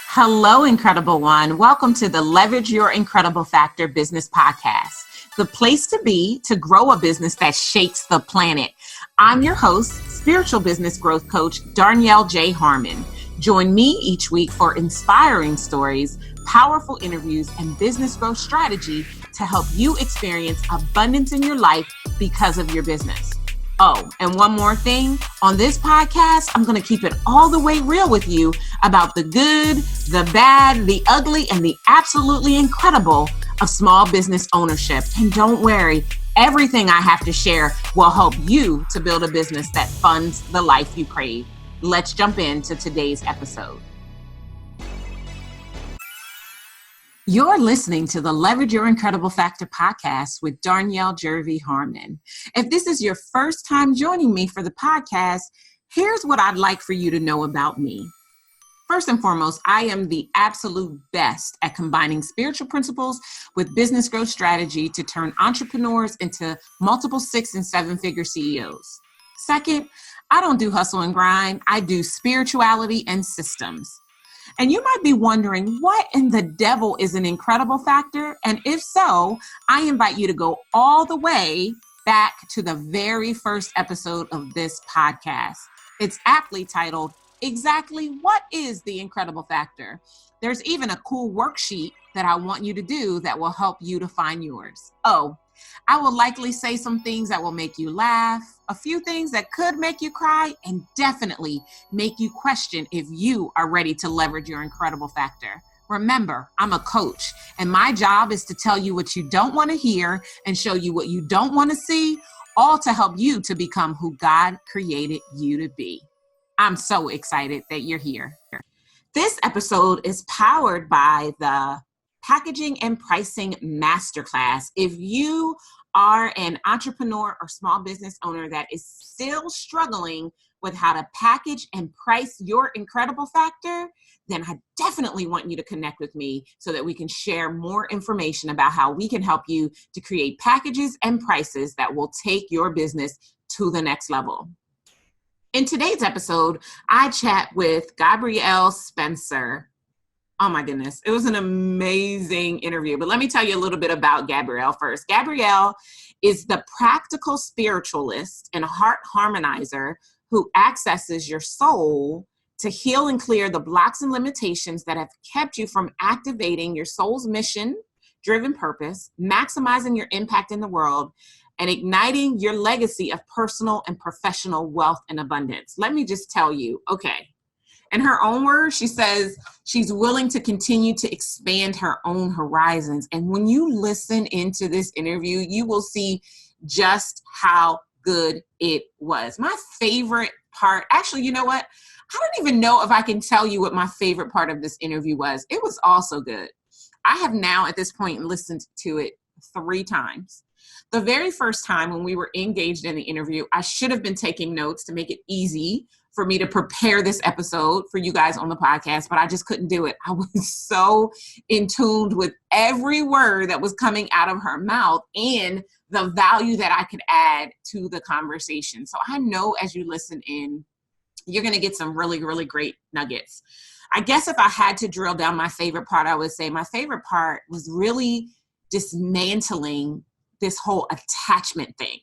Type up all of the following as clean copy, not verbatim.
Hello, Incredible One. Welcome to the Leverage Your Incredible Factor Business Podcast, the place to be to grow a business that shakes the planet. I'm your host, spiritual business growth coach, Darnyelle J. Harmon. Join me each week for inspiring stories, powerful interviews, and business growth strategy to help you experience abundance in your life because of your business. Oh, and one more thing. On this podcast, I'm going to keep it all the way real with you about the good, the bad, the ugly, and the absolutely incredible of small business ownership. And don't worry, everything I have to share will help you to build a business that funds the life you crave. Let's jump into today's episode. You're listening to the Leverage Your Incredible Factor podcast with Darnyelle Jervey Harmon. If this is your first time joining me for the podcast, here's what I'd like for you to know about me. First and foremost, I am the absolute best at combining spiritual principles with business growth strategy to turn entrepreneurs into multiple 6- and 7-figure CEOs. Second, I don't do hustle and grind. I do spirituality and systems. And you might be wondering, what in the devil is an incredible factor? And if so, I invite you to go all the way back to the very first episode of this podcast. It's aptly titled, Exactly What is the Incredible Factor? There's even a cool worksheet that I want you to do that will help you to find yours. Oh, I will likely say some things that will make you laugh, a few things that could make you cry, and definitely make you question if you are ready to leverage your incredible factor. Remember, I'm a coach, and my job is to tell you what you don't want to hear and show you what you don't want to see, all to help you to become who God created you to be. I'm so excited that you're here. This episode is powered by the Packaging and Pricing Masterclass. If you are an entrepreneur or small business owner that is still struggling with how to package and price your incredible factor, then I definitely want you to connect with me so that we can share more information about how we can help you to create packages and prices that will take your business to the next level. In today's episode, I chat with Gabrielle Spencer. Oh my goodness, it was an amazing interview. But let me tell you a little bit about Gabrielle first. Gabrielle is the practical spiritualist and heart harmonizer who accesses your soul to heal and clear the blocks and limitations that have kept you from activating your soul's mission-driven purpose, maximizing your impact in the world, and igniting your legacy of personal and professional wealth and abundance. Let me just tell you, okay. In her own words, she says she's willing to continue to expand her own horizons. And when you listen into this interview, you will see just how good it was. My favorite part, actually, you know what? I don't even know if I can tell you what my favorite part of this interview was. It was all so good. I have now at this point listened to it 3 times. The very first time when we were engaged in the interview, I should have been taking notes to make it easy for me to prepare this episode for you guys on the podcast, but I just couldn't do it. I was so in tune with every word that was coming out of her mouth and the value that I could add to the conversation. So I know as you listen in, you're going to get some really, really great nuggets. I guess if I had to drill down my favorite part, I would say my favorite part was really dismantling this whole attachment thing.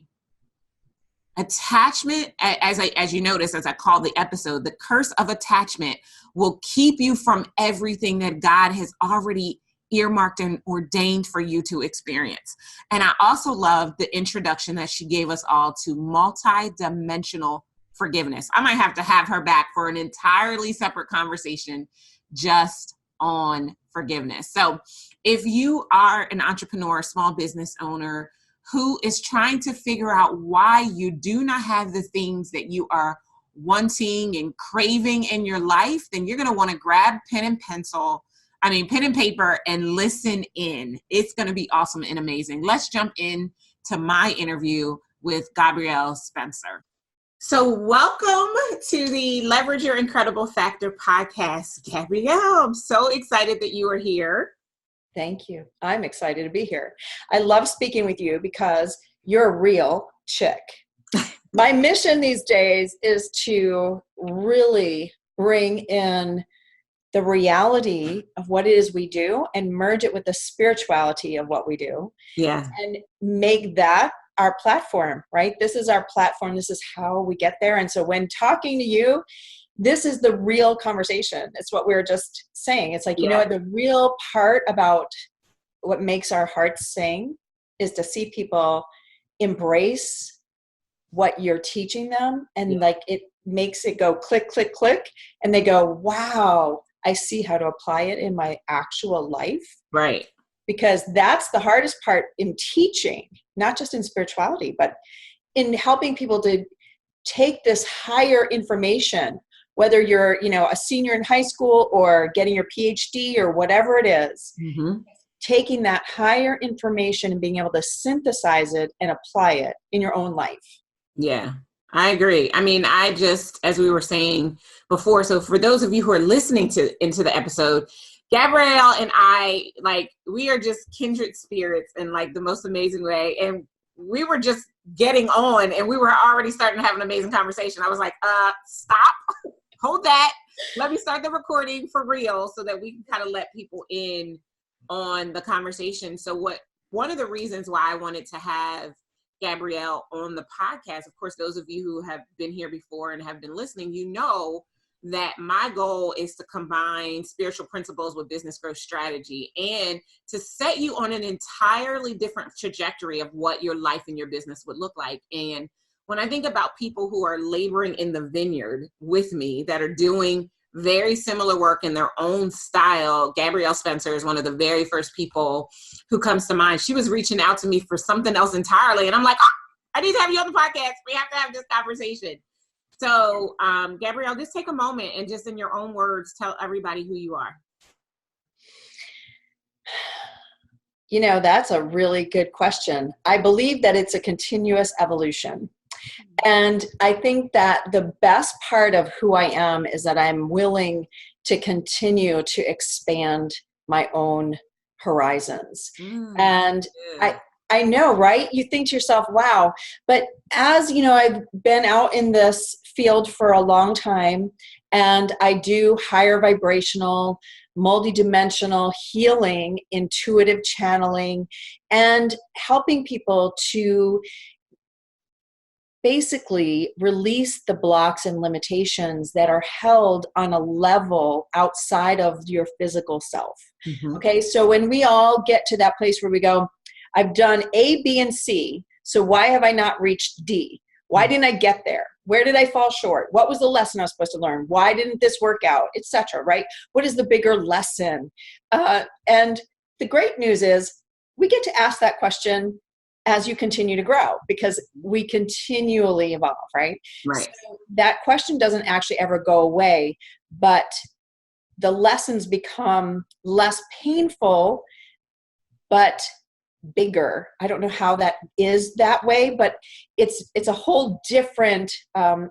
Attachment, as you notice, as I call the episode, the curse of attachment will keep you from everything that God has already earmarked and ordained for you to experience. And I also love the introduction that she gave us all to multidimensional forgiveness. I might have to have her back for an entirely separate conversation just on forgiveness. So if you are an entrepreneur, a small business owner, who is trying to figure out why you do not have the things that you are wanting and craving in your life, then you're going to want to grab pen and paper and listen in. It's going to be awesome and amazing. Let's jump in to my interview with Gabrielle Spencer. So welcome to the Leverage Your Incredible Factor podcast, Gabrielle. I'm so excited that you are here. Thank you. I'm excited to be here. I love speaking with you because you're a real chick. My mission these days is to really bring in the reality of what it is we do and merge it with the spirituality of what we do. Yeah. And make that our platform, right? This is our platform. This is how we get there. And so when talking to you, this is the real conversation. It's what we were just saying. It's like, you know what, the real part about what makes our hearts sing is to see people embrace what you're teaching them. And like, it makes it go click, click, click. And they go, wow, I see how to apply it in my actual life. Right. Because that's the hardest part in teaching, not just in spirituality, but in helping people to take this higher information, whether you're, you know, a senior in high school or getting your PhD or whatever it is, taking that higher information and being able to synthesize it and apply it in your own life. Yeah, I agree. I mean, I just, as we were saying before, so for those of you who are listening into the episode, Gabrielle and I, like, we are just kindred spirits in like the most amazing way. And we were just getting on and we were already starting to have an amazing conversation. I was like, stop, hold that. Let me start the recording for real so that we can kind of let people in on the conversation. So one of the reasons why I wanted to have Gabrielle on the podcast, of course, those of you who have been here before and have been listening, you know that my goal is to combine spiritual principles with business growth strategy and to set you on an entirely different trajectory of what your life and your business would look like. And when I think about people who are laboring in the vineyard with me that are doing very similar work in their own style, Gabrielle Spencer is one of the very first people who comes to mind. She was reaching out to me for something else entirely. And I'm like, I need to have you on the podcast. We have to have this conversation. So, Gabrielle, just take a moment and just in your own words, tell everybody who you are. You know, that's a really good question. I believe that it's a continuous evolution. And I think that the best part of who I am is that I'm willing to continue to expand my own horizons. And I know, right? You think to yourself, wow. But as you know, I've been out in this field for a long time, and I do higher vibrational, multidimensional healing, intuitive channeling, and helping people to basically release the blocks and limitations that are held on a level outside of your physical self. Okay, so when we all get to that place where we go, I've done A, B, and C, so why have I not reached D? Why didn't I get there? Where did I fall short? What was the lesson I was supposed to learn? Why didn't this work out? Etc. Right? What is the bigger lesson? And the great news is we get to ask that question as you continue to grow because we continually evolve, right? Right. So that question doesn't actually ever go away, but the lessons become less painful, but bigger. I don't know how that is that way, but it's a whole different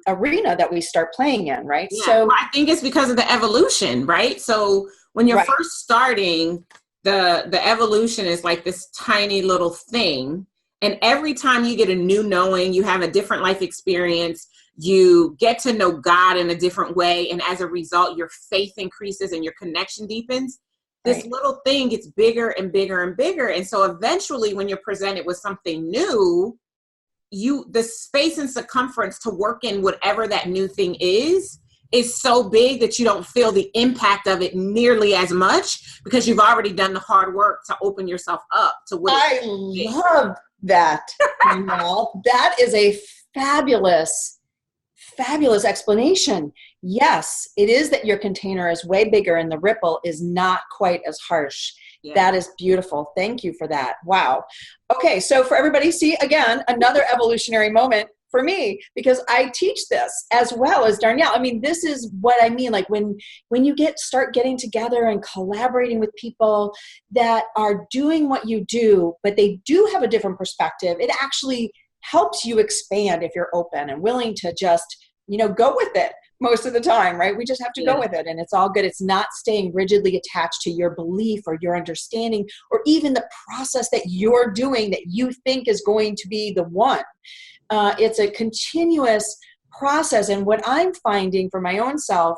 arena that we start playing in, right? Yeah. So well, I think it's because of the evolution, right? So when you're first starting, the evolution is like this tiny little thing. And every time you get a new knowing, you have a different life experience, you get to know God in a different way. And as a result, your faith increases and your connection deepens. This little thing gets bigger and bigger and bigger. And so eventually when you're presented with something new, the space and circumference to work in whatever that new thing is so big that you don't feel the impact of it nearly as much because you've already done the hard work to open yourself up to what I love that. That is a fabulous explanation. Yes, it is that your container is way bigger and the ripple is not quite as harsh. Yeah. That is beautiful. Thank you for that. Wow. Okay, so for everybody, see, again, another evolutionary moment for me because I teach this as well as Darnyelle. I mean, this is what I mean. Like when you start getting together and collaborating with people that are doing what you do, but they do have a different perspective, it actually helps you expand if you're open and willing to just, go with it most of the time, right? We just have to go with it and it's all good. It's not staying rigidly attached to your belief or your understanding or even the process that you're doing that you think is going to be the one. It's a continuous process. And what I'm finding for my own self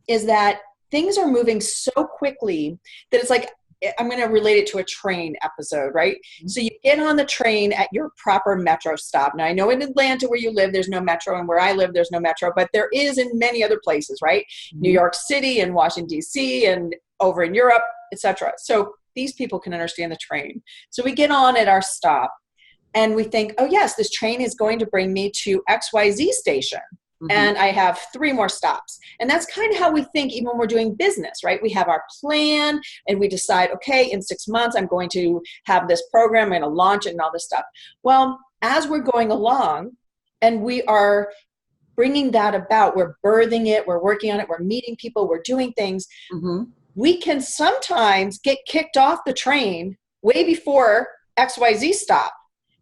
is that things are moving so quickly that it's like, I'm going to relate it to a train episode, right? Mm-hmm. So you get on the train at your proper metro stop. Now, I know in Atlanta where you live, there's no metro, and where I live, there's no metro, but there is in many other places, right? Mm-hmm. New York City and Washington, D.C. and over in Europe, etc. So these people can understand the train. So we get on at our stop and we think, oh yes, this train is going to bring me to XYZ station. Mm-hmm. And I have 3 more stops. And that's kind of how we think even when we're doing business, right? We have our plan and we decide, okay, in 6 months, I'm going to have this program, I'm going to launch it and all this stuff. Well, as we're going along and we are bringing that about, we're birthing it, we're working on it, we're meeting people, we're doing things, mm-hmm. we can sometimes get kicked off the train way before XYZ stop.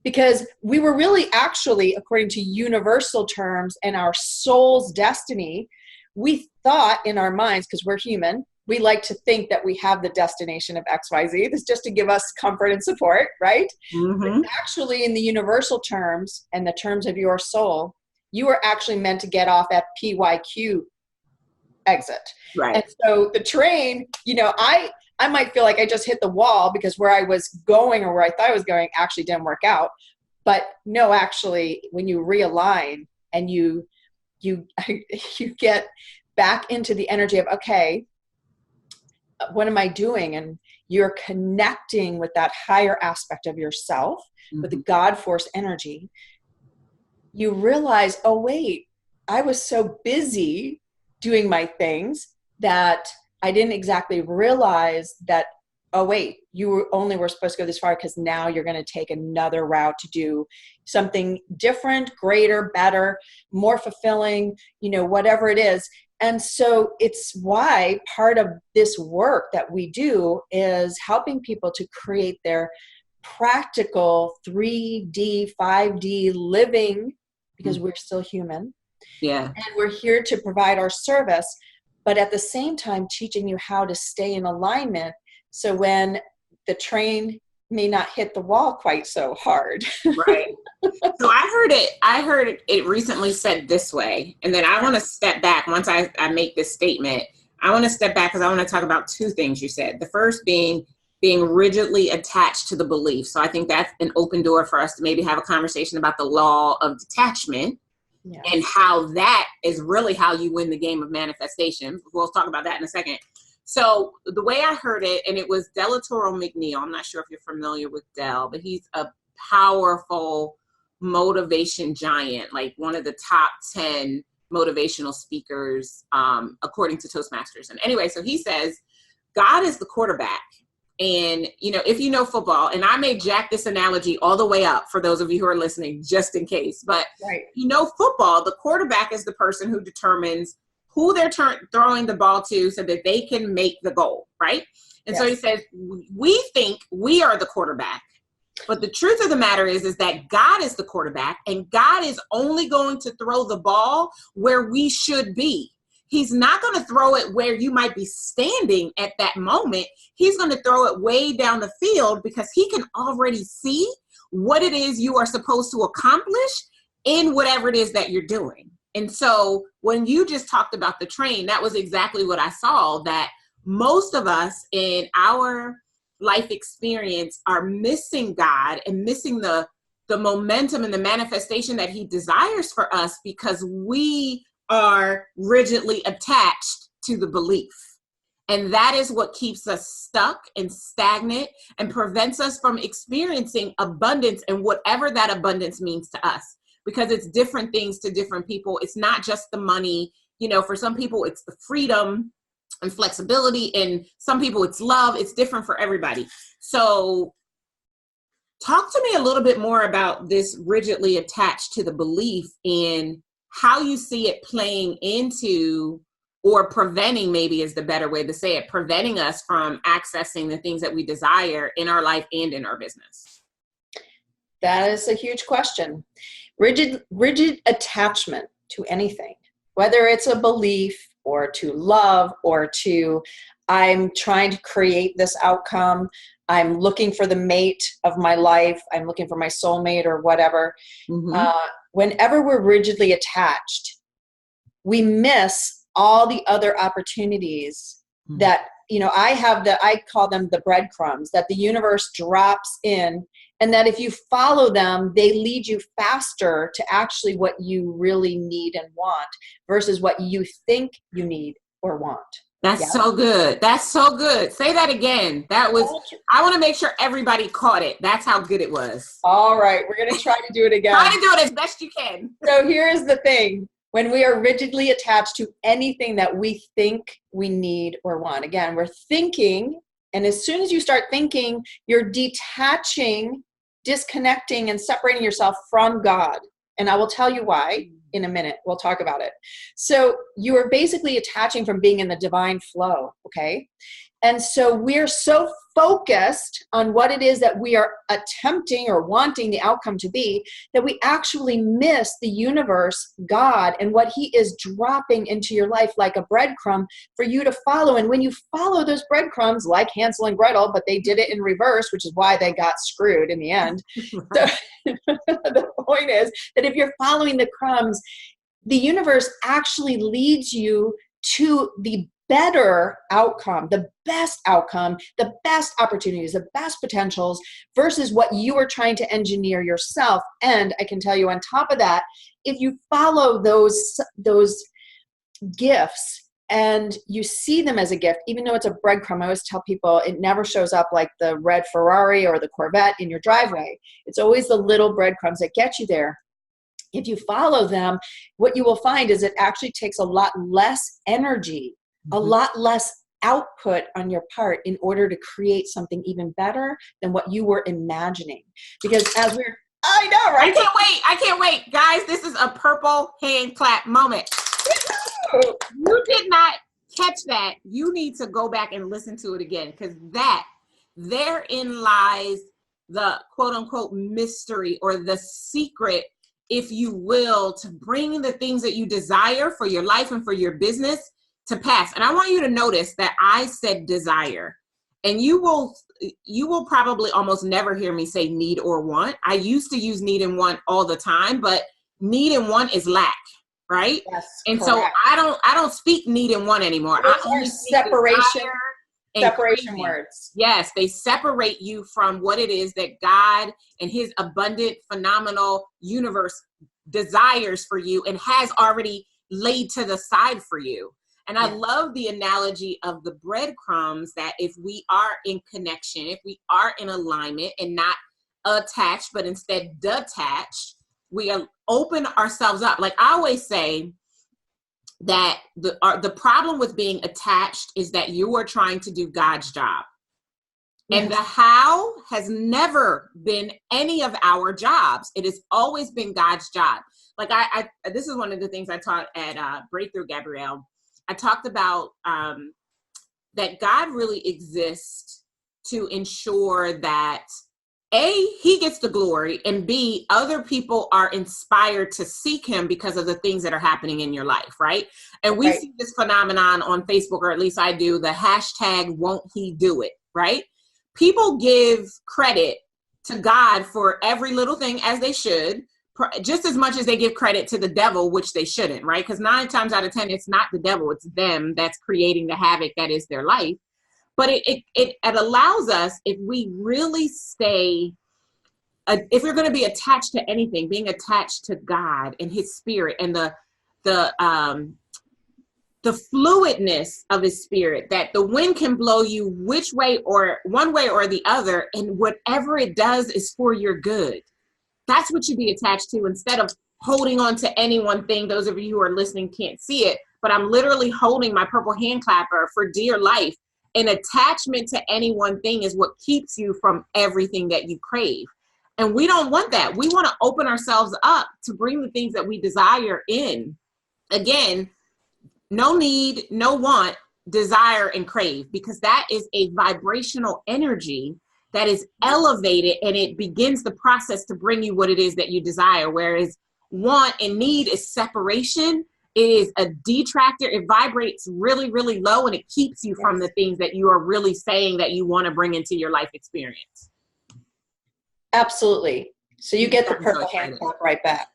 Because we were really actually, according to universal terms and our soul's destiny, we thought in our minds, because we're human, we like to think that we have the destination of XYZ. This is just to give us comfort and support, right? Mm-hmm. But actually, in the universal terms and the terms of your soul, you are actually meant to get off at PYQ exit. Right. And so the train, I might feel like I just hit the wall because where I was going or where I thought I was going actually didn't work out. But no, actually, when you realign and you get back into the energy of, okay, what am I doing? And you're connecting with that higher aspect of yourself, mm-hmm. with the God force energy. You realize, oh, wait, I was so busy doing my things that I didn't exactly realize that, oh, wait, you were supposed to go this far because now you're going to take another route to do something different, greater, better, more fulfilling, whatever it is. And so it's why part of this work that we do is helping people to create their practical 3D, 5D living, because we're still human. Yeah. And we're here to provide our service, but at the same time teaching you how to stay in alignment so when the train may not hit the wall quite so hard. Right. So I heard it recently said this way, and then I want to step back once I make this statement. I want to step back because I want to talk about 2 things you said. The first being rigidly attached to the belief. So I think that's an open door for us to maybe have a conversation about the law of detachment. Yes. And how that is really how you win the game of manifestation. We'll talk about that in a second. So the way I heard it, and it was Delatoro McNeil. I'm not sure if you're familiar with Del, but he's a powerful motivation giant, like one of the top 10 motivational speakers, according to Toastmasters. And anyway, so he says, God is the quarterback. And, if you know football, and I may jack this analogy all the way up for those of you who are listening, just in case, but right. Football, the quarterback is the person who determines who they're throwing the ball to so that they can make the goal, right? And yes. So he says, we think we are the quarterback, but the truth of the matter is that God is the quarterback, and God is only going to throw the ball where we should be. He's not going to throw it where you might be standing at that moment. He's going to throw it way down the field because he can already see what it is you are supposed to accomplish in whatever it is that you're doing. And so when you just talked about the train, that was exactly what I saw, that most of us in our life experience are missing God and missing the momentum and the manifestation that he desires for us because we are rigidly attached to the belief. And that is what keeps us stuck and stagnant and prevents us from experiencing abundance and whatever that abundance means to us, because it's different things to different people. It's not just the money. For some people, it's the freedom and flexibility, and some people it's love. It's different for everybody. So talk to me a little bit more about this rigidly attached to the belief and how you see it playing into, or preventing, maybe is the better way to say it, preventing us from accessing the things that we desire in our life and in our business. That is a huge question. Rigid attachment to anything, whether it's a belief or to love or to, I'm trying to create this outcome, I'm looking for the mate of my life, I'm looking for my soulmate or whatever. Mm-hmm. Whenever we're rigidly attached, we miss all the other opportunities that, I call them the breadcrumbs that the universe drops in, and that if you follow them, they lead you faster to actually what you really need and want versus what you think you need or want. That's so good. That's so good. Say that again. I want to make sure everybody caught it. That's how good it was. All right. We're going to try to do it again. Try to do it as best you can. So here's the thing. When we are rigidly attached to anything that we think we need or want, again, we're thinking, and as soon as you start thinking, you're detaching, disconnecting, and separating yourself from God. And I will tell you why in a minute. We'll talk about it. So you are basically attaching from being in the divine flow, okay? And so we're so focused on what it is that we are attempting or wanting the outcome to be that we actually miss the universe, God, and what he is dropping into your life like a breadcrumb for you to follow. And when you follow those breadcrumbs, like Hansel and Gretel, but they did it in reverse, which is why they got screwed in the end. So the point is that if you're following the crumbs, the universe actually leads you to the better outcome, the best opportunities, the best potentials versus what you are trying to engineer yourself. And I can tell you on top of that, if you follow those gifts and you see them as a gift, even though it's a breadcrumb, I always tell people it never shows up like the red Ferrari or the Corvette in your driveway. It's always the little breadcrumbs that get you there. If you follow them, what you will find is it actually takes a lot less energy, a lot less output on your part in order to create something even better than what you were imagining. Because I know, right? I can't wait. Guys, this is a purple hand clap moment. You did not catch that. You need to go back and listen to it again, because therein lies the quote unquote mystery or the secret, if you will, to bring the things that you desire for your life and for your business to pass. And I want you to notice that I said desire, and you will probably almost never hear me say need or want. I used to use need and want all the time, but need and want is lack, right? Yes, and correct. So I don't speak need and want anymore. I only separation words. Yes, they separate you from what it is that God and his abundant, phenomenal universe desires for you and has already laid to the side for you. And I love the analogy of the breadcrumbs, that if we are in connection, if we are in alignment and not attached, but instead detached, we open ourselves up. Like I always say that the problem with being attached is that you are trying to do God's job. And the how has never been any of our jobs. It has always been God's job. Like this is one of the things I taught at Breakthrough, Gabrielle. I talked about that God really exists to ensure that A, he gets the glory, and B, other people are inspired to seek him because of the things that are happening in your life, right? And we see this phenomenon on Facebook, or at least I do, the hashtag won't he do it, right? People give credit to God for every little thing, as they should, just as much as they give credit to the devil, which they shouldn't, right? Because 9 times out of 10, it's not the devil, it's them that's creating the havoc that is their life. But it allows us, if we really stay, if we're going to be attached to anything, being attached to God and his spirit and the fluidness of his spirit, that the wind can blow you which way or one way or the other, and whatever it does is for your good. That's what you be attached to, instead of holding on to any one thing. Those of you who are listening can't see it, but I'm literally holding my purple hand clapper for dear life. An attachment to any one thing is what keeps you from everything that you crave. And we don't want that. We want to open ourselves up to bring the things that we desire in. Again, no need, no want, desire, and crave, because that is a vibrational energy that is elevated, and it begins the process to bring you what it is that you desire. Whereas want and need is separation. It is a detractor. It vibrates really, really low, and it keeps you from the things that you are really saying that you want to bring into your life experience. Absolutely. So you get the purple hand clap right back.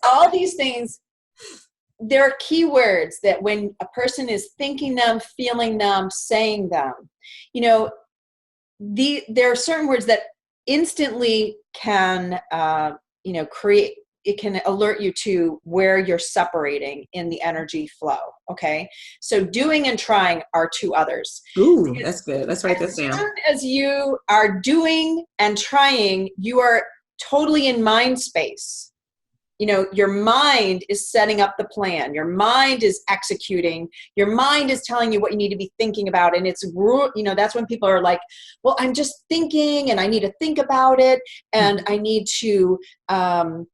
All these things there are keywords that when a person is thinking them, feeling them, saying them, you know, there are certain words that instantly can, you know, it can alert you to where you're separating in the energy flow. Okay. So doing and trying are two others. Ooh, that's good. Let's write this down. As soon as you are doing and trying, you are totally in mind space. You know, your mind is setting up the plan. Your mind is executing. Your mind is telling you what you need to be thinking about. And it's, you know, that's when people are like, well, I'm just thinking and I need to think about it. And I need to plan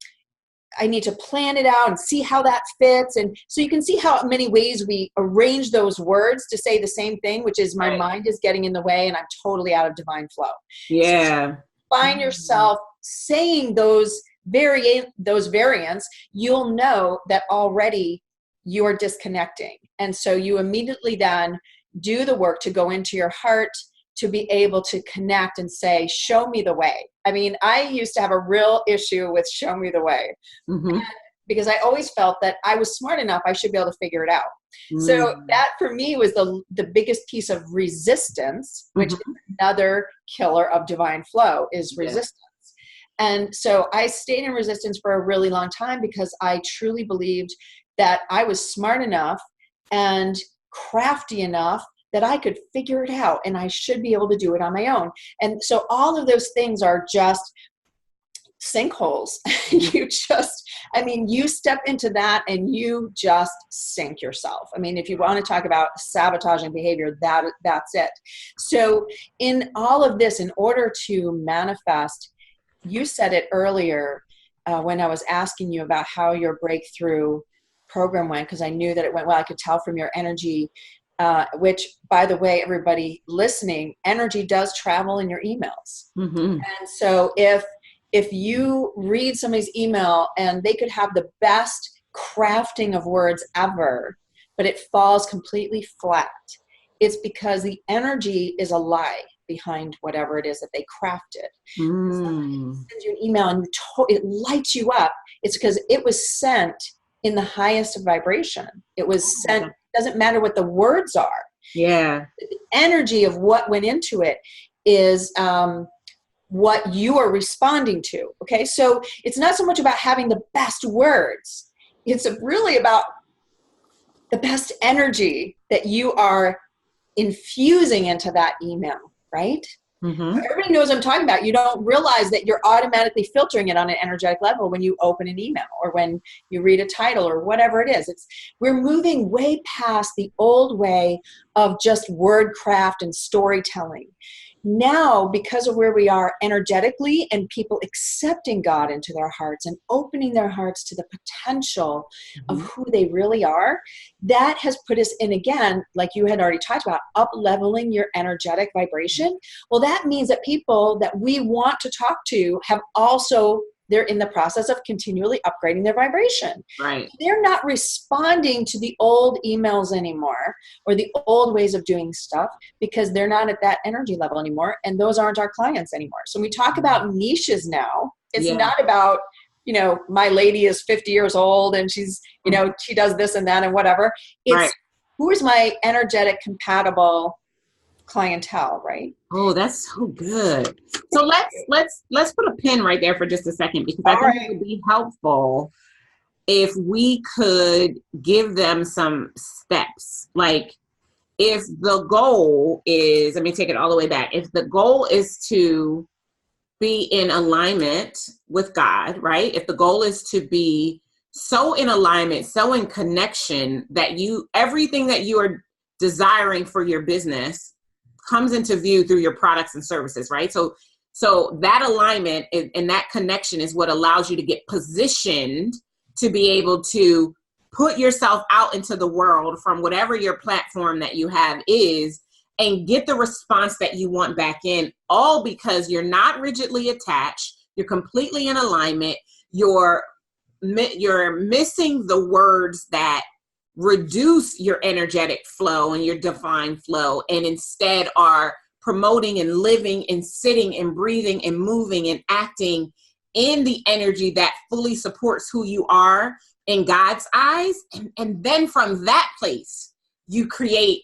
it out and see how that fits. And so you can see how many ways we arrange those words to say the same thing, which is my mind is getting in the way and I'm totally out of divine flow. Yeah. So find yourself saying those variants, you'll know that already you're disconnecting. And so you immediately then do the work to go into your heart to be able to connect and say, show me the way. I mean, I used to have a real issue with show me the way because I always felt that I was smart enough, I should be able to figure it out. So that for me was the biggest piece of resistance, which is another killer of divine flow is resistance. And so I stayed in resistance for a really long time because I truly believed that I was smart enough and crafty enough that I could figure it out and I should be able to do it on my own. And so all of those things are just sinkholes. You step into that and you just sink yourself. I mean, if you want to talk about sabotaging behavior, that's it. So in all of this, in order to manifest, you said it earlier when I was asking you about how your breakthrough program went, because I knew that it went well. I could tell from your energy, which, by the way, everybody listening, energy does travel in your emails. And so if you read somebody's email and they could have the best crafting of words ever, but it falls completely flat, it's because the energy is a lie behind whatever it is that they crafted. Somebody sends you an email and it lights you up. It's because it was sent in the highest vibration. It was sent. It doesn't matter what the words are. Yeah. The energy of what went into it is what you are responding to. Okay. So it's not so much about having the best words. It's really about the best energy that you are infusing into that email. Right? Everybody knows what I'm talking about. You don't realize that you're automatically filtering it on an energetic level when you open an email or when you read a title or whatever it is. We're moving way past the old way of just word craft and storytelling. Now, because of where we are energetically and people accepting God into their hearts and opening their hearts to the potential of who they really are, that has put us in, again, like you had already talked about, up-leveling your energetic vibration. Well, that means that people that we want to talk to they're in the process of continually upgrading their vibration. Right. They're not responding to the old emails anymore or the old ways of doing stuff because they're not at that energy level anymore. And those aren't our clients anymore. So when we talk about niches now, it's not about, you know, my lady is 50 years old and she's, you know, she does this and that and whatever. It's who is my energetic compatible clientele, right? Oh, that's so good. So let's put a pin right there for just a second, because I think it would be helpful if we could give them some steps. Like, if the goal is, let me take it all the way back. If the goal is to be in alignment with God, right? If the goal is to be so in alignment, so in connection that everything that you are desiring for your business comes into view through your products and services, right? So that alignment and that connection is what allows you to get positioned to be able to put yourself out into the world from whatever your platform that you have is, and get the response that you want back in, all because you're not rigidly attached. You're completely in alignment. You're missing the words that reduce your energetic flow and your divine flow, and instead are promoting and living and sitting and breathing and moving and acting in the energy that fully supports who you are, in God's eyes. And then from that place, you create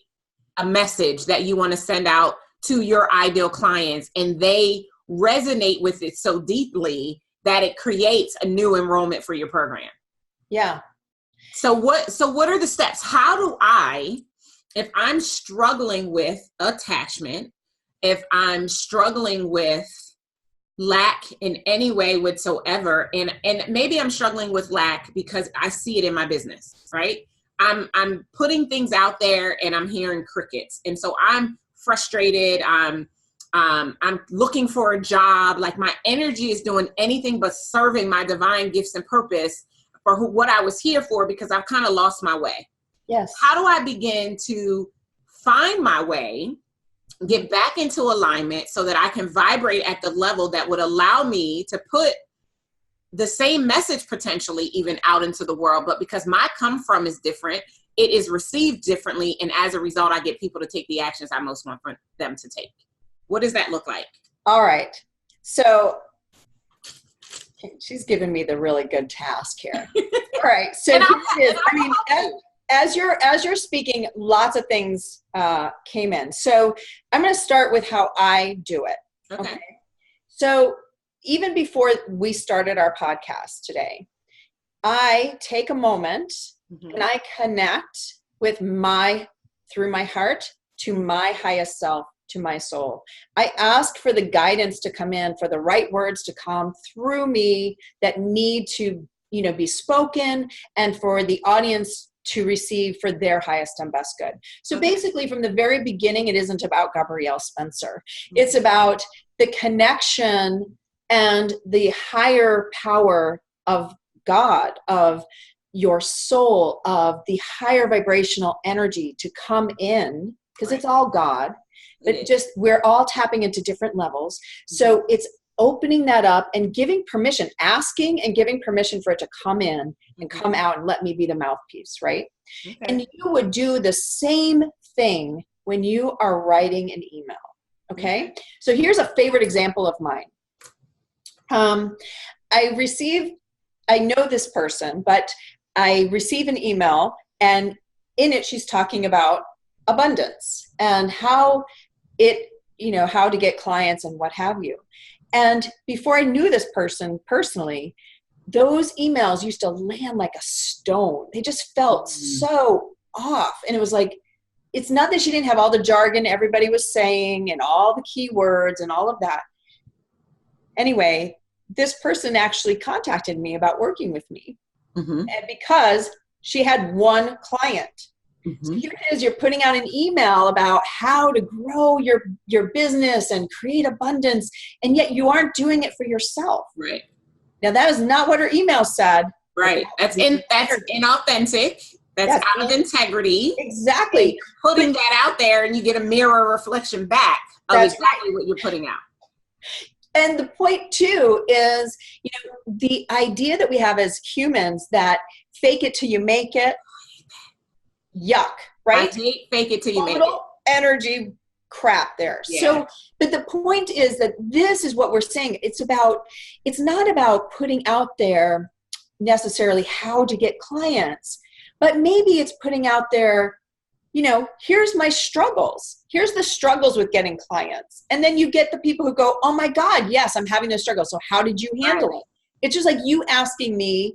a message that you want to send out to your ideal clients, and they resonate with it so deeply that it creates a new enrollment for your program. Yeah. So what are the steps? How do I, if I'm struggling with attachment, if I'm struggling with lack in any way whatsoever, and maybe I'm struggling with lack because I see it in my business, right? I'm putting things out there and I'm hearing crickets. And so I'm frustrated. I'm looking for a job. Like my energy is doing anything but serving my divine gifts and purpose for what I was here for, because I've kind of lost my way. Yes. How do I begin to find my way, get back into alignment so that I can vibrate at the level that would allow me to put the same message potentially even out into the world, but because my come from is different, it is received differently. And as a result, I get people to take the actions I most want for them to take. What does that look like? All right. So she's giving me the really good task here. All right. So here it is. I mean, as you're speaking, lots of things came in. So I'm going to start with how I do it. Okay. So even before we started our podcast today, I take a moment and I connect with through my heart to my highest self, to my soul. I ask for the guidance to come in, for the right words to come through me that need to, be spoken, and for the audience to receive for their highest and best good. So basically from the very beginning, it isn't about Gabrielle Spencer. It's about the connection and the higher power of God, of your soul, of the higher vibrational energy to come in, because it's all God, but we're all tapping into different levels. So it's opening that up and giving permission, asking and giving permission for it to come in and come out and let me be the mouthpiece, right? Okay. And you would do the same thing when you are writing an email, okay? So here's a favorite example of mine. I know this person, but I receive an email, and in it she's talking about abundance and how to get clients and what have you. And before I knew this person personally, those emails used to land like a stone. They just felt so off. And it was like, it's not that she didn't have all the jargon everybody was saying and all the keywords and all of that. Anyway, this person actually contacted me about working with me. And because she had one client. So here it is, you're putting out an email about how to grow your business and create abundance, and yet you aren't doing it for yourself. Right. Now that is not what her email said. Right. That's inauthentic. That's out of integrity. Exactly. You're putting that out there, and you get a mirror reflection back of exactly what you're putting out. And the point too is, the idea that we have as humans that fake it till you make it, yuck, right? I hate fake it till you make it. Energy crap there. Yeah. So, but the point is that this is what we're saying. It's not about putting out there necessarily how to get clients, but maybe it's putting out there, here's my struggles. Here's the struggles with getting clients. And then you get the people who go, oh my God, yes, I'm having those struggles. So how did you handle it? It's just like you asking me,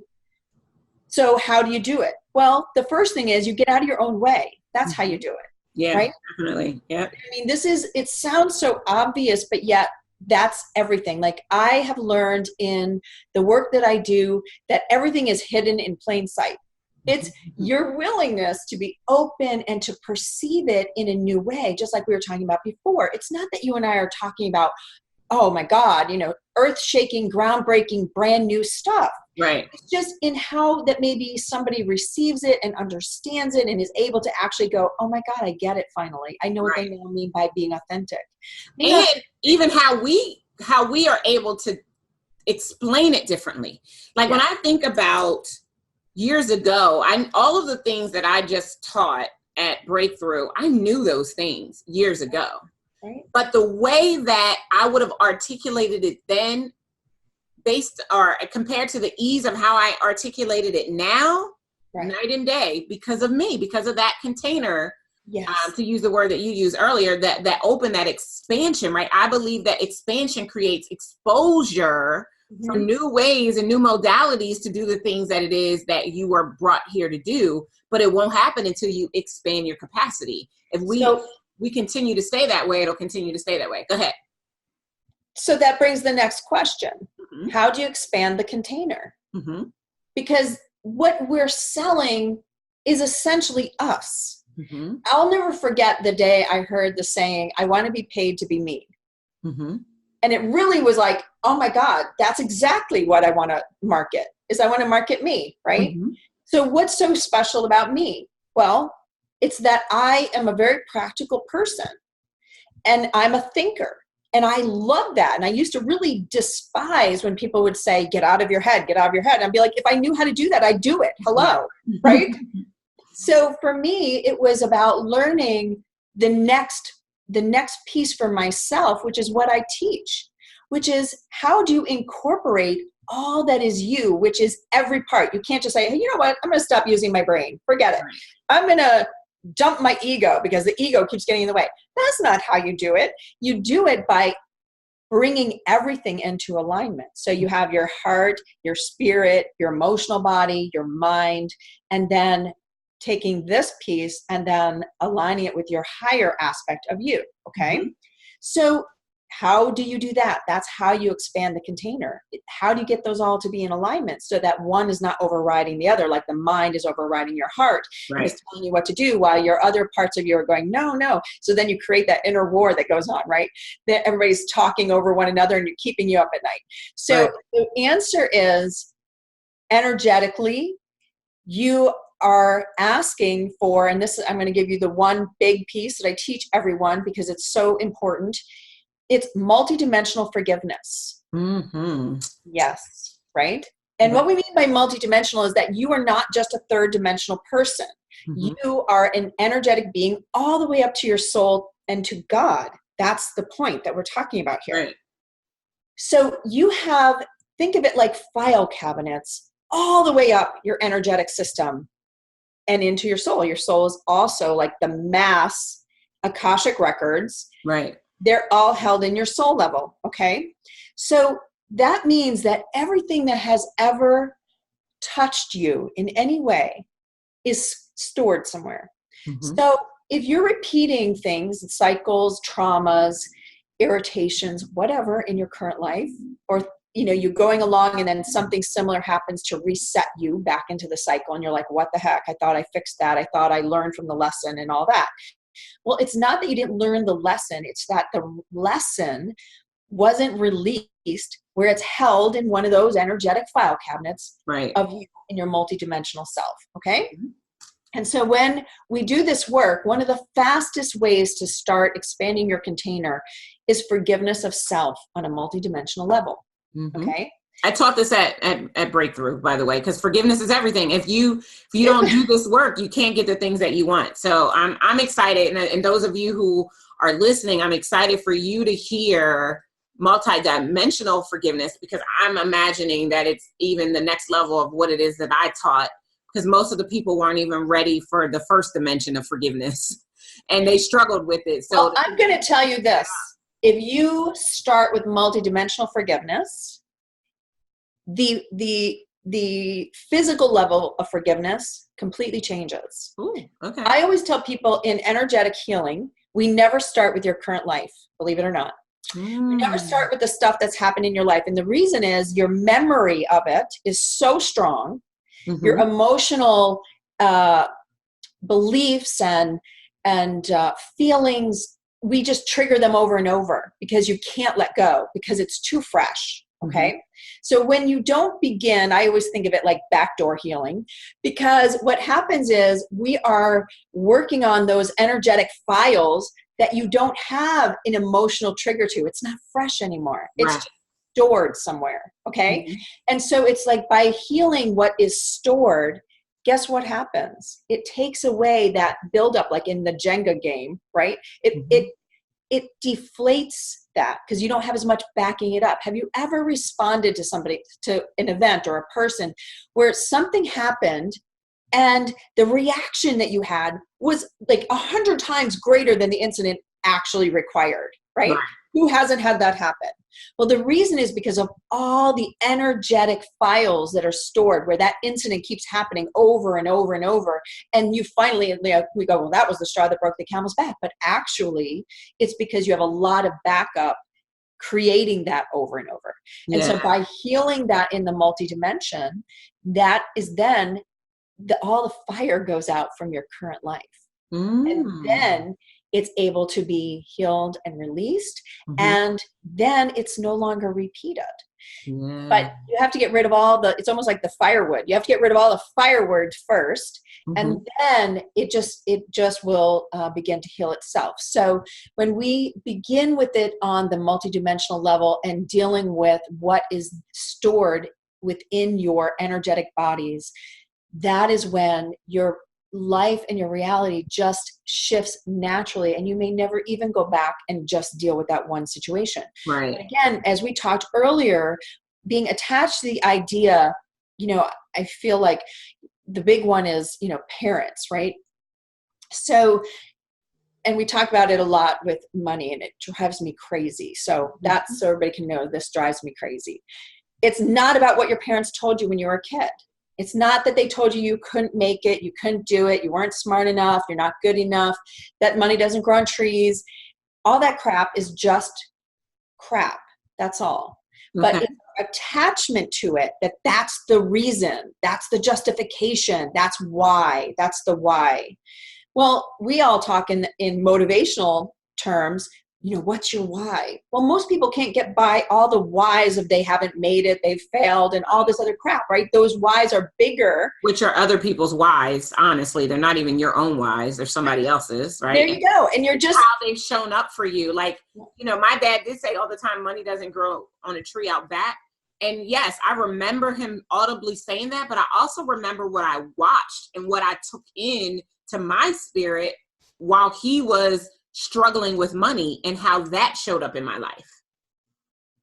so how do you do it? Well, the first thing is you get out of your own way. That's how you do it. Yeah, right? Definitely. Yeah. I mean, it sounds so obvious, but yet that's everything. Like I have learned in the work that I do that everything is hidden in plain sight. It's your willingness to be open and to perceive it in a new way, just like we were talking about before. It's not that you and I are talking about, oh my God, earth-shaking, groundbreaking, brand new stuff. Right. It's just in how that maybe somebody receives it and understands it and is able to actually go, oh my God, I get it finally. I know what they now mean by being authentic. And even how we are able to explain it differently. Like when I think about years ago, all of the things that I just taught at Breakthrough, I knew those things years ago. Right. But the way that I would have articulated it then based or compared to the ease of how I articulated it now, right. Night and day, because of me, because of that container. Yes. To use the word that you used earlier, that open, that expansion, right? I believe that expansion creates exposure for new ways and new modalities to do the things that it is that you were brought here to do, but it won't happen until you expand your capacity. If we continue to stay that way, it'll continue to stay that way. Go ahead. So that brings the next question. How do you expand the container? Because what we're selling is essentially us. I'll never forget the day I heard the saying, I want to be paid to be me. And it really was like, oh my God, that's exactly what I want to market, is I want to market me, right? So what's so special about me? Well, it's that I am a very practical person and I'm a thinker. And I love that. And I used to really despise when people would say, get out of your head, get out of your head. And I'd be like, if I knew how to do that, I'd do it. Hello, right? So for me, it was about learning the next piece for myself, which is what I teach, which is how do you incorporate all that is you, which is every part. You can't just say, hey, you know what? I'm going to stop using my brain. Forget it. I'm going to dump my ego because the ego keeps getting in the way. That's not how you do it. You do it by bringing everything into alignment. So you have your heart, your spirit, your emotional body, your mind, and then taking this piece and then aligning it with your higher aspect of you. Okay. So how do you do that? That's how you expand the container. How do you get those all to be in alignment so that one is not overriding the other, like the mind is overriding your heart and is telling you what to do while your other parts of you are going, no, no. So then you create that inner war that goes on, right? That everybody's talking over one another and you're keeping you up at night. So the answer is energetically, you are asking for, and this, I'm going to give you the one big piece that I teach everyone because it's so important. It's multidimensional forgiveness. Yes, right? And what we mean by multidimensional is that you are not just a third dimensional person. You are an energetic being all the way up to your soul and to God. That's the point that we're talking about here. So you have, think of it like file cabinets all the way up your energetic system and into your soul. Your soul is also like the mass Akashic records. They're all held in your soul level. Okay. So that means that everything that has ever touched you in any way is stored somewhere. So if you're repeating things, cycles, traumas, irritations, whatever in your current life, or you're going along and then something similar happens to reset you back into the cycle and you're like, what the heck? I thought I fixed that. I thought I learned from the lesson and all that. Well, it's not that you didn't learn the lesson. It's that the lesson wasn't released where it's held in one of those energetic file cabinets of you in your multidimensional self. Okay. And so when we do this work, one of the fastest ways to start expanding your container is forgiveness of self on a multidimensional level. Okay. I taught this at Breakthrough, by the way, because forgiveness is everything. If you don't do this work, you can't get the things that you want. So I'm excited. And those of you who are listening, I'm excited for you to hear multidimensional forgiveness, because I'm imagining that it's even the next level of what it is that I taught, because most of the people weren't even ready for the first dimension of forgiveness and they struggled with it. So I'm going to tell you this. If you start with multidimensional forgiveness, the physical level of forgiveness completely changes. Okay. I always tell people in energetic healing, we never start with your current life, believe it or not. We never start with the stuff that's happened in your life. And the reason is your memory of it is so strong. Your emotional beliefs and feelings, we just trigger them over and over because you can't let go because it's too fresh. Okay. So when you don't begin, I always think of it like backdoor healing, because what happens is we are working on those energetic files that you don't have an emotional trigger to. It's not fresh anymore. It's just stored somewhere. Okay. And so it's like by healing what is stored, guess what happens? It takes away that buildup, like in the Jenga game, right? It it deflates that because you don't have as much backing it up. Have you ever responded to somebody, to an event or a person where something happened and the reaction that you had was like 100 times greater than the incident actually required, right? Who hasn't had that happen? Well, the reason is because of all the energetic files that are stored where that incident keeps happening over and over and over. And you finally, we go, well, that was the straw that broke the camel's back. But actually, it's because you have a lot of backup creating that over and over. And so by healing that in the multidimension, that is then all the fire goes out from your current life. And then it's able to be healed and released. And then it's no longer repeated. But you have to get rid of it's almost like the firewood. You have to get rid of all the firewood first. And then it just will begin to heal itself. So when we begin with it on the multidimensional level and dealing with what is stored within your energetic bodies, that is when your life and your reality just shifts naturally, and you may never even go back and just deal with that one situation. Right. But again, as we talked earlier, being attached to the idea, I feel like the big one is, parents, right? So, and we talk about it a lot with money, and it drives me crazy. So that's so everybody can know this drives me crazy. It's not about what your parents told you when you were a kid. It's not that they told you you couldn't make it, you couldn't do it, you weren't smart enough, you're not good enough, that money doesn't grow on trees. All that crap is just crap. That's all. But it's attachment to it, that's the reason, that's the justification, that's the why. Well, we all talk in motivational terms. What's your why? Well, most people can't get by all the whys of they haven't made it, they've failed, and all this other crap, right? Those whys are bigger. Which are other people's whys, honestly. They're not even your own whys. They're somebody else's, right? There you go. And you're just... how they've shown up for you. Like, my dad did say all the time, money doesn't grow on a tree out back. And yes, I remember him audibly saying that, but I also remember what I watched and what I took in to my spirit while he was struggling with money and how that showed up in my life.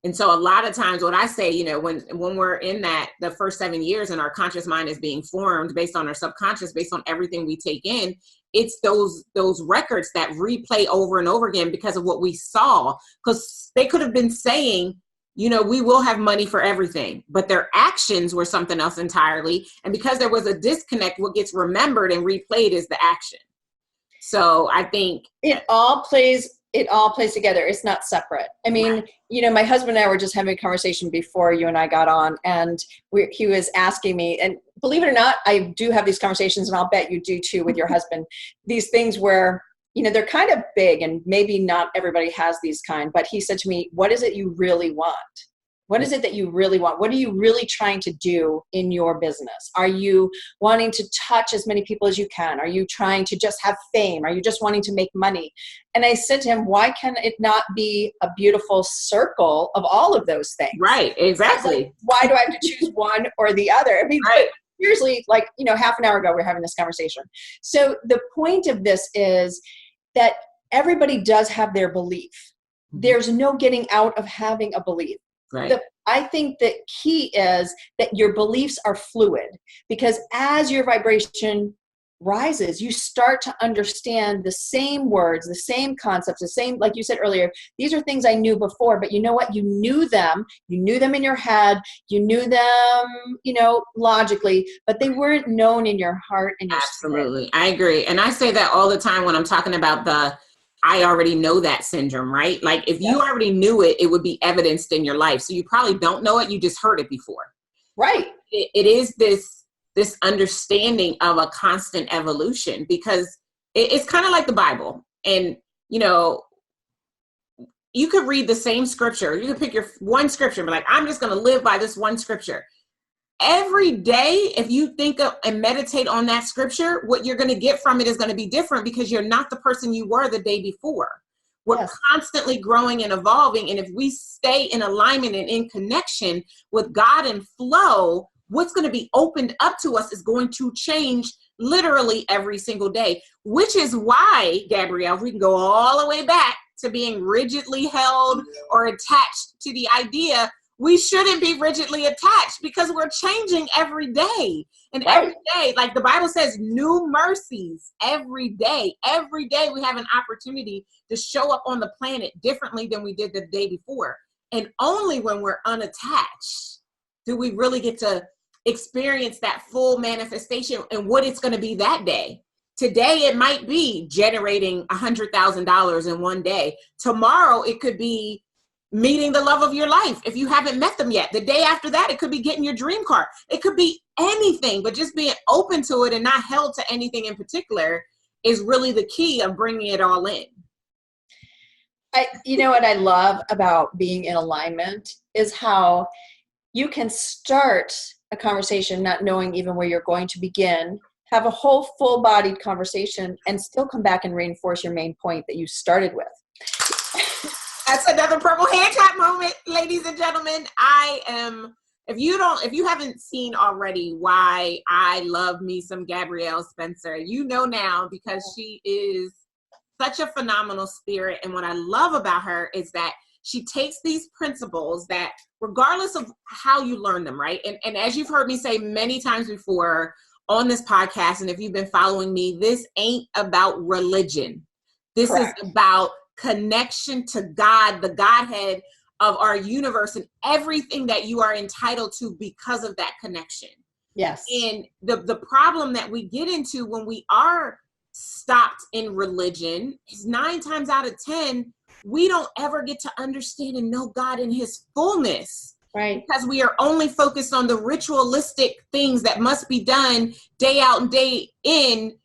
And so a lot of times what I say, when we're in the first 7 years and our conscious mind is being formed based on our subconscious, based on everything we take in, it's those records that replay over and over again because of what we saw. Because they could have been saying, we will have money for everything, but their actions were something else entirely. And because there was a disconnect, what gets remembered and replayed is the action. So I think it all plays together. It's not separate. I mean, my husband and I were just having a conversation before you and I got on, and he was asking me, and believe it or not, I do have these conversations, and I'll bet you do too with your husband, these things where, they're kind of big, and maybe not everybody has these kind, but he said to me, what is it you really want? What is it that you really want? What are you really trying to do in your business? Are you wanting to touch as many people as you can? Are you trying to just have fame? Are you just wanting to make money? And I said to him, why can it not be a beautiful circle of all of those things? Right, exactly. Like, why do I have to choose one or the other? I mean, right. Seriously, half an hour ago, we were having this conversation. So the point of this is that everybody does have their belief. There's no getting out of having a belief. Right. I think the key is that your beliefs are fluid, because as your vibration rises, you start to understand the same words, the same concepts, the same, like you said earlier, these are things I knew before, but you know what? You knew them in your head, you knew them, logically, but they weren't known in your heart and your Absolutely. Spirit. I agree. And I say that all the time when I'm talking about I already know that syndrome, right? Like if you already knew it, it would be evidenced in your life. So you probably don't know it. You just heard it before. Right. It is this understanding of a constant evolution, because it's kind of like the Bible. And, you could read the same scripture. You could pick your one scripture and be like, I'm just going to live by this one scripture. Every day, if you think of and meditate on that scripture, what you're going to get from it is going to be different, because you're not the person you were the day before. We're constantly growing and evolving. And if we stay in alignment and in connection with God and flow, what's going to be opened up to us is going to change literally every single day, which is why, Gabrielle, we can go all the way back to being rigidly held or attached to the idea, we shouldn't be rigidly attached because we're changing every day. And every day, like the Bible says, new mercies every day. Every day we have an opportunity to show up on the planet differently than we did the day before. And only when we're unattached do we really get to experience that full manifestation and what it's going to be that day. Today, it might be generating $100,000 in one day. Tomorrow, it could be meeting the love of your life if you haven't met them yet. The day after that, it could be getting your dream car. It could be anything, but just being open to it and not held to anything in particular is really the key of bringing it all in. You know what I love about being in alignment is how you can start a conversation not knowing even where you're going to begin, have a whole full-bodied conversation, and still come back and reinforce your main point that you started with. That's another purple hand tap moment, ladies and gentlemen. If you haven't seen already why I love me some Gabrielle Spencer, you know now, because she is such a phenomenal spirit. And what I love about her is that she takes these principles that, regardless of how you learn them, right? And as you've heard me say many times before on this podcast, and if you've been following me, this ain't about religion. This Correct. Is about connection to God, the Godhead of our universe, and everything that you are entitled to because of that connection. Yes. And the problem that we get into when we are stopped in religion is 9 times out of 10, we don't ever get to understand and know God in his fullness. Right. Because we are only focused on the ritualistic things that must be done day out and day in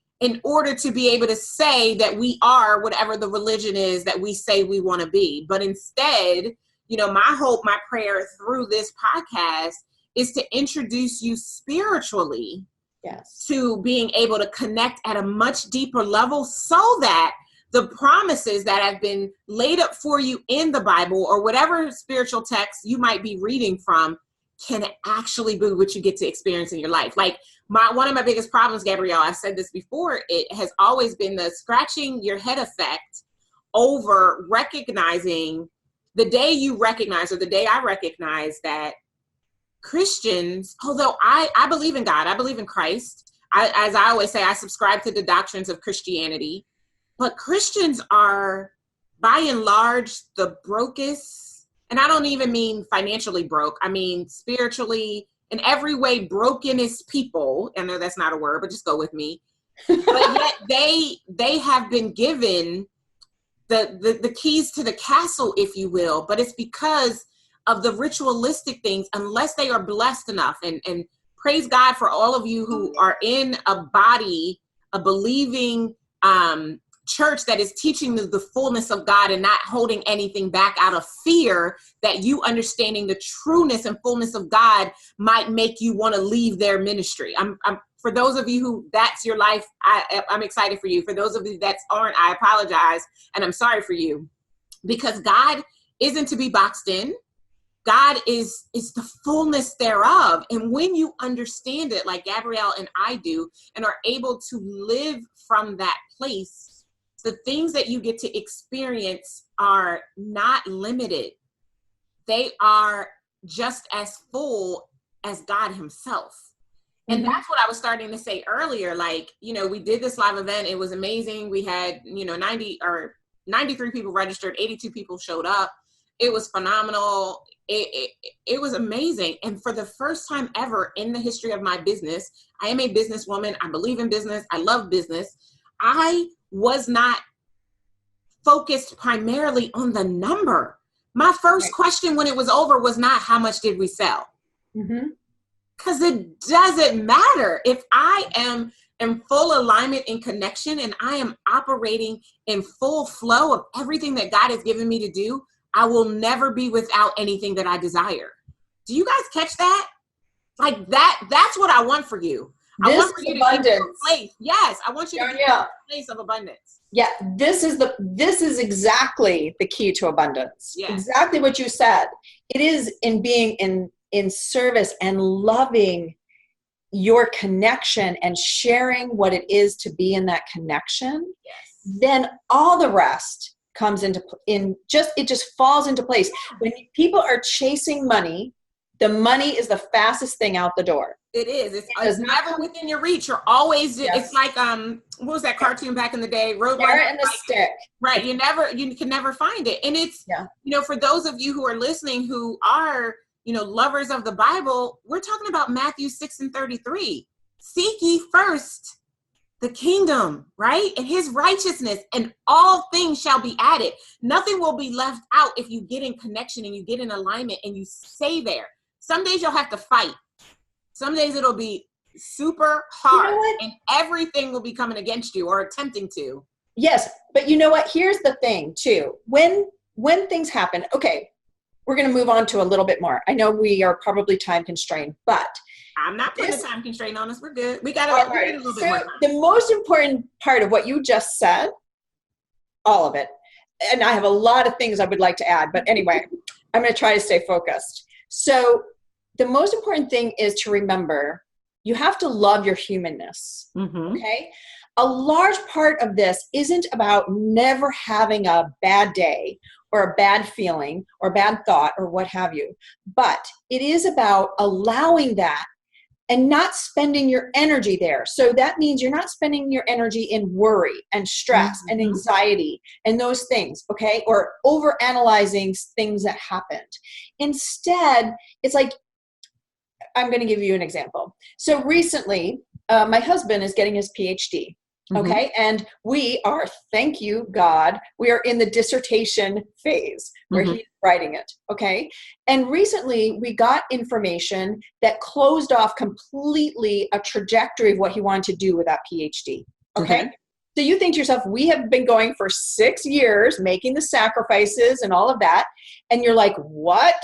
order to be able to say that we are whatever the religion is that we say we want to be. But instead, my hope, my prayer through this podcast is to introduce you spiritually to being able to connect at a much deeper level so that the promises that have been laid up for you in the Bible or whatever spiritual text you might be reading from can actually be what you get to experience in your life. Like one of my biggest problems, Gabrielle, I've said this before, it has always been the scratching your head effect over recognizing the day you recognize, or the day I recognize that Christians, although I believe in God, I believe in Christ. As I always say, I subscribe to the doctrines of Christianity, but Christians are by and large the brokest, and I don't even mean financially broke. I mean spiritually, in every way, brokenest people. I know that's not a word, but just go with me. But yet they have been given the keys to the castle, if you will. But it's because of the ritualistic things, unless they are blessed enough. And praise God for all of you who are in a body, a believing church that is teaching the fullness of God and not holding anything back out of fear that you understanding the trueness and fullness of God might make you want to leave their ministry. I'm for those of you who that's your life, I'm excited for you. For those of you that aren't, I apologize and I'm sorry for you, because God isn't to be boxed in. God is the fullness thereof. And when you understand it, like Gabrielle and I do, and are able to live from that place, the things that you get to experience are not limited. They are just as full as God himself. And that's what I was starting to say earlier. Like, we did this live event. It was amazing. We had, 93 people registered, 82 people showed up. It was phenomenal. It was amazing. And for the first time ever in the history of my business, I am a businesswoman. I believe in business. I love business. I was not focused primarily on the number. My first question when it was over was not how much did we sell? Because it doesn't matter. If I am in full alignment and connection and I am operating in full flow of everything that God has given me to do, I will never be without anything that I desire. Do you guys catch that? Like that's what I want for you. I want for you to get to a place. Yes, I want you to get to a place of abundance. Yeah, this is exactly the key to abundance. Yeah. Exactly what you said. It is in being in service and loving your connection and sharing what it is to be in that connection. Yes. Then all the rest comes it just falls into place. When people are chasing money, the money is the fastest thing out the door. It is. It's never within your reach. You're always, it's like, what was that cartoon back in the day? Road Carrot and the stick. Right. You can never find it. And it's, for those of you who are listening, who are, lovers of the Bible, we're talking about Matthew 6:33. Seek ye first the kingdom, right? And his righteousness, and all things shall be added. Nothing will be left out if you get in connection and you get in alignment and you stay there. Some days you'll have to fight. Some days it'll be super hard, and everything will be coming against you or attempting to. Yes. But you know what? Here's the thing too. When things happen, okay, we're going to move on to a little bit more. I know we are probably time constrained, but I'm not putting a time constraint on us. We're good. We got a little bit more time. The most important part of what you just said, all of it, and I have a lot of things I would like to add, but anyway, I'm going to try to stay focused. So the most important thing is to remember you have to love your humanness. Okay. A large part of this isn't about never having a bad day or a bad feeling or bad thought or what have you, but it is about allowing that and not spending your energy there. So that means you're not spending your energy in worry and stress and anxiety and those things, okay? Or overanalyzing things that happened. Instead, it's like, I'm going to give you an example. So recently, my husband is getting his PhD. Okay. And we are, thank you, God, we are in the dissertation phase where he's writing it. Okay. And recently we got information that closed off completely a trajectory of what he wanted to do with that PhD. Okay. So you think to yourself, we have been going for 6 years, making the sacrifices and all of that. And you're like, what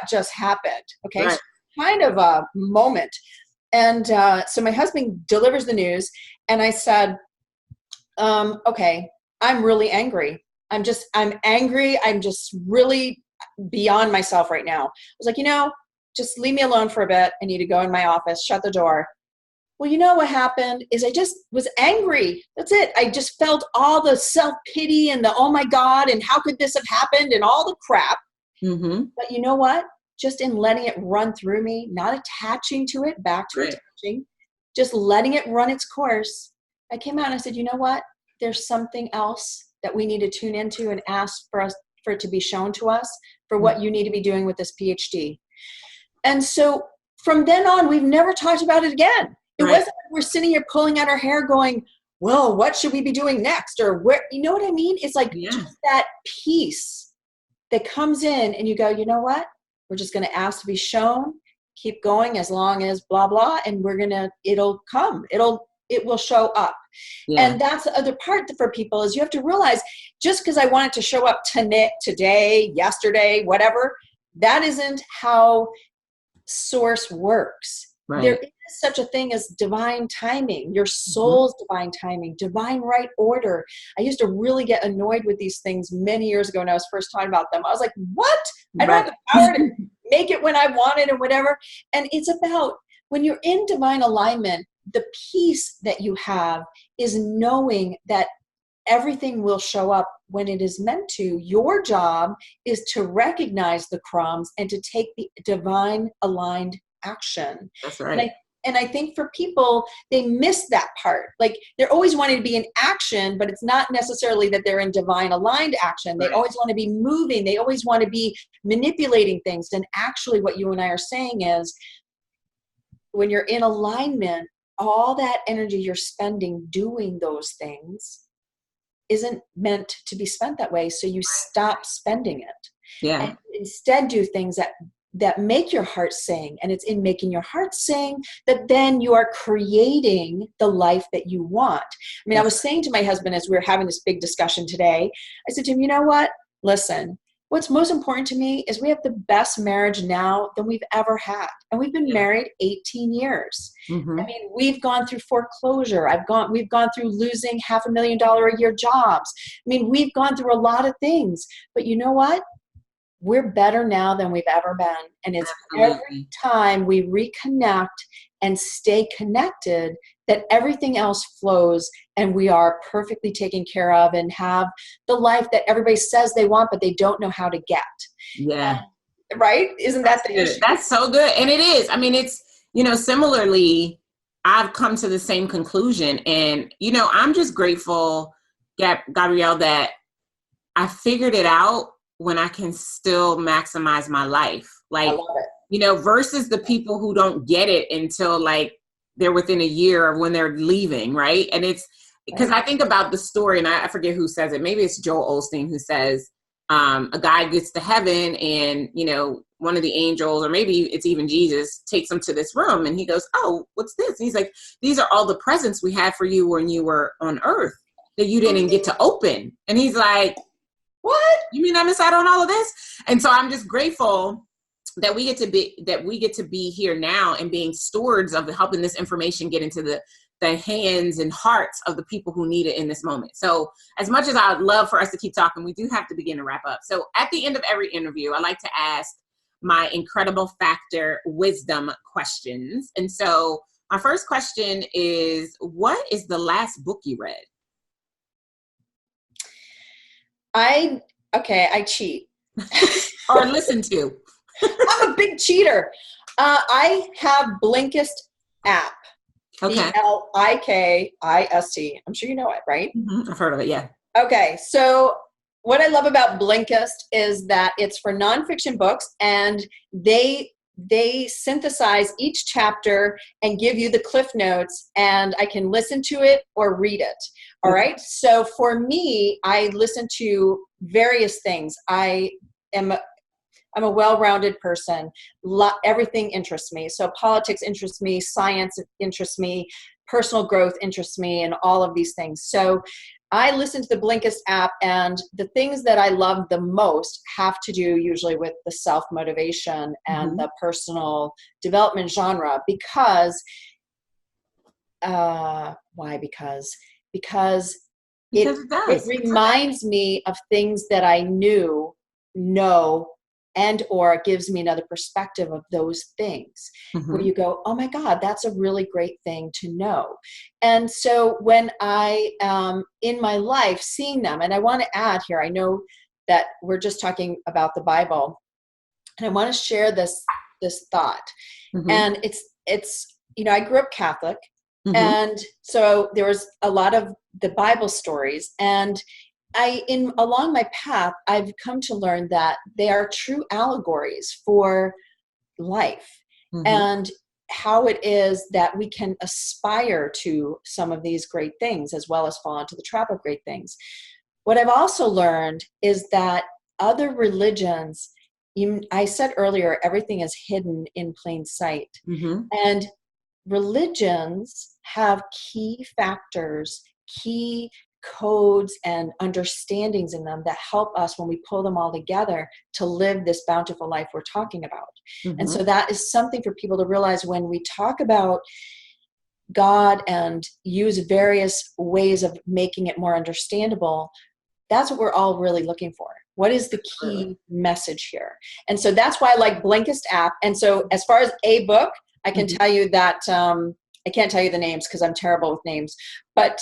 just happened? Okay. Right. So kind of a moment. And so my husband delivers the news, and I said, okay, I'm really angry. I'm angry. I'm just really beyond myself right now. I was like, just leave me alone for a bit. I need to go in my office, shut the door. Well, you know what happened is I just was angry. That's it. I just felt all the self-pity and the, oh my God, and how could this have happened and all the crap. But you know what? Just in letting it run through me, not attaching to it, back to attaching, just letting it run its course. I came out and I said, you know what? There's something else that we need to tune into and ask for it to be shown to us for what you need to be doing with this PhD. And so from then on, we've never talked about it again. It wasn't like we're sitting here pulling at our hair going, well, what should we be doing next? Or where, you know what I mean? It's like just that peace that comes in and you go, you know what? We're just going to ask to be shown, keep going as long as blah, blah. And it'll come, it will show up. And that's the other part for people is you have to realize just because I want it to show up today, yesterday, whatever, that isn't how source works. There is such a thing as divine timing, your soul's divine timing, divine right order. I used to really get annoyed with these things many years ago when I was first talking about them. I was like, what? I don't have the power to make it when I want it and whatever. And it's about when you're in divine alignment, the peace that you have is knowing that everything will show up when it is meant to. Your job is to recognize the crumbs and to take the divine aligned action. That's right. And I think for people, they miss that part. Like they're always wanting to be in action, but it's not necessarily that they're in divine aligned action. They always want to be moving. They always want to be manipulating things. And actually what you and I are saying is when you're in alignment, all that energy you're spending doing those things isn't meant to be spent that way. So you stop spending it. And instead do things that make your heart sing. And it's in making your heart sing that then you are creating the life that you want. I mean, I was saying to my husband as we were having this big discussion today, I said to him, you know what? Listen, what's most important to me is we have the best marriage now than we've ever had. And we've been married 18 years. I mean, we've gone through foreclosure. We've gone through losing $500,000 a year jobs. I mean, we've gone through a lot of things, but you know what? We're better now than we've ever been. And it's every time we reconnect and stay connected, that everything else flows and we are perfectly taken care of and have the life that everybody says they want, but they don't know how to get. Yeah. Right? Isn't that the issue? That's so good. And it is. I mean, it's, similarly, I've come to the same conclusion. And, I'm just grateful, Gabrielle, that I figured it out when I can still maximize my life. Like, I love it. Versus the people who don't get it until like they're within a year of when they're leaving. Right. And it's because I think about the story, and I forget who says it. Maybe it's Joel Osteen who says, a guy gets to heaven and, one of the angels, or maybe it's even Jesus, takes him to this room and he goes, "Oh, what's this?" And he's like, "These are all the presents we had for you when you were on earth that you didn't get to open." And he's like, "What? You mean I missed out on all of this?" And so I'm just grateful that we get to be here now and being stewards of helping this information get into the hands and hearts of the people who need it in this moment. So as much as I would love for us to keep talking, we do have to begin to wrap up. So at the end of every interview, I like to ask my incredible factor wisdom questions. And so my first question is, what is the last book you read? I cheat. Or listen to. I'm a big cheater. I have Blinkist app. Okay. Blikist. I'm sure you know it, right? Mm-hmm. I've heard of it, yeah. Okay, so what I love about Blinkist is that it's for nonfiction books, and they synthesize each chapter and give you the cliff notes, and I can listen to it or read it. All right. So for me, I listen to various things. I'm a well-rounded person. Everything interests me. So politics interests me, science interests me, personal growth interests me, and all of these things. So I listen to the Blinkist app, and the things that I love the most have to do usually with the self-motivation and the personal development genre. Because why? Because it reminds me of things that I know, and or it gives me another perspective of those things where you go, oh my God, that's a really great thing to know. And so when I am in my life seeing them, and I want to add here, I know that we're just talking about the Bible, and I want to share this thought. And it's I grew up Catholic, and so there was a lot of the Bible stories, and along my path, I've come to learn that they are true allegories for life and how it is that we can aspire to some of these great things as well as fall into the trap of great things. What I've also learned is that other religions, I said earlier, everything is hidden in plain sight. And religions have key factors, key codes and understandings in them that help us when we pull them all together to live this bountiful life we're talking about. And so that is something for people to realize when we talk about God and use various ways of making it more understandable. That's what we're all really looking for. What is the key message here? And so that's why I like Blinkist app. And so as far as a book, I can tell you that I can't tell you the names because I'm terrible with names, but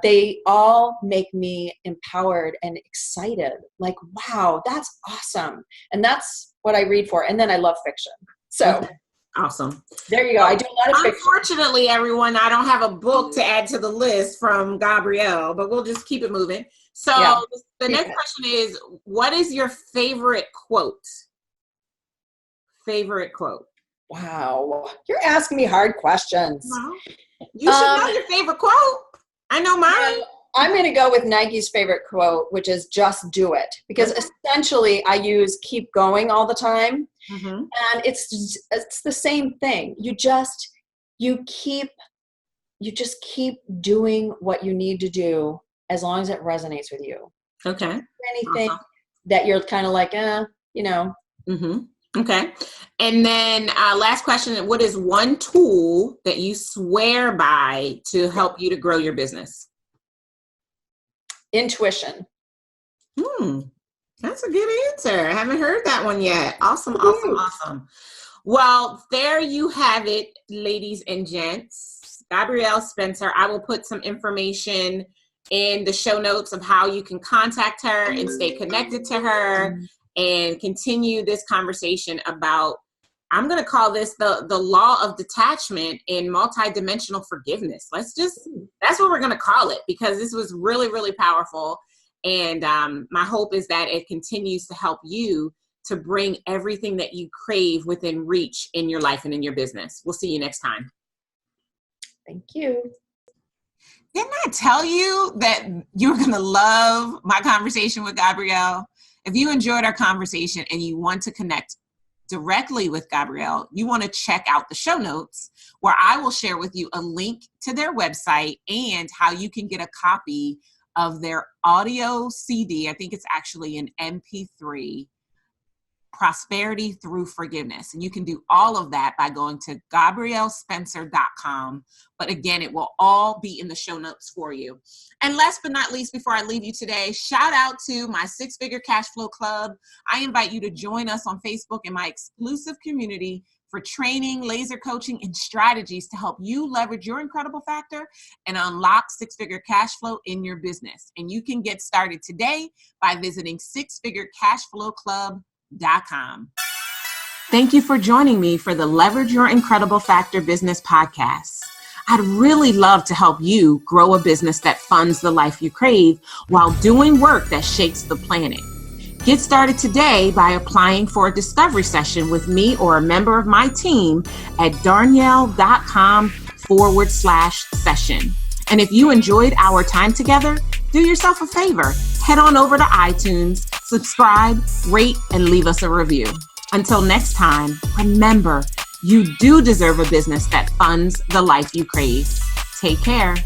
they all make me empowered and excited. Like, wow, that's awesome. And that's what I read for. And then I love fiction. So awesome. There you go. I do a lot of fiction. Unfortunately, everyone, I don't have a book to add to the list from Gabrielle, but we'll just keep it moving. So the next question is, what is your favorite quote? Favorite quote. Wow. You're asking me hard questions. Well, you should know your favorite quote. I know mine. I'm going to go with Nike's favorite quote, which is just do it. Because essentially I use keep going all the time. And it's the same thing. You just keep doing what you need to do as long as it resonates with you. Okay. Anything that you're kind of like, Okay. And then last question, what is one tool that you swear by to help you to grow your business? Intuition. That's a good answer. I haven't heard that one yet. Awesome. Well, there you have it, ladies and gents. Gabrielle Spencer. I will put some information in the show notes of how you can contact her and stay connected to her and continue this conversation about, I'm going to call this the law of detachment in multidimensional forgiveness. That's what we're going to call it, because this was really, really powerful. And my hope is that it continues to help you to bring everything that you crave within reach in your life and in your business. We'll see you next time. Thank you. Didn't I tell you that you're going to love my conversation with Gabrielle? If you enjoyed our conversation and you want to connect directly with Gabrielle, you want to check out the show notes where I will share with you a link to their website and how you can get a copy of their audio CD. I think it's actually an MP3, Prosperity Through Forgiveness. And you can do all of that by going to GabrielleSpencer.com. But again, it will all be in the show notes for you. And last but not least, before I leave you today, shout out to my 6-Figure Cash Flow Club. I invite you to join us on Facebook in my exclusive community for training, laser coaching, and strategies to help you leverage your incredible factor and unlock 6-figure cash flow in your business. And you can get started today by visiting 6figurecashflowclub.com. Thank you for joining me for the Leverage Your Incredible Factor Business Podcast. I'd really love to help you grow a business that funds the life you crave while doing work that shakes the planet. Get started today by applying for a discovery session with me or a member of my team at Darnyelle.com/session. And if you enjoyed our time together, do yourself a favor. Head on over to iTunes, subscribe, rate, and leave us a review. Until next time, remember, you do deserve a business that funds the life you crave. Take care.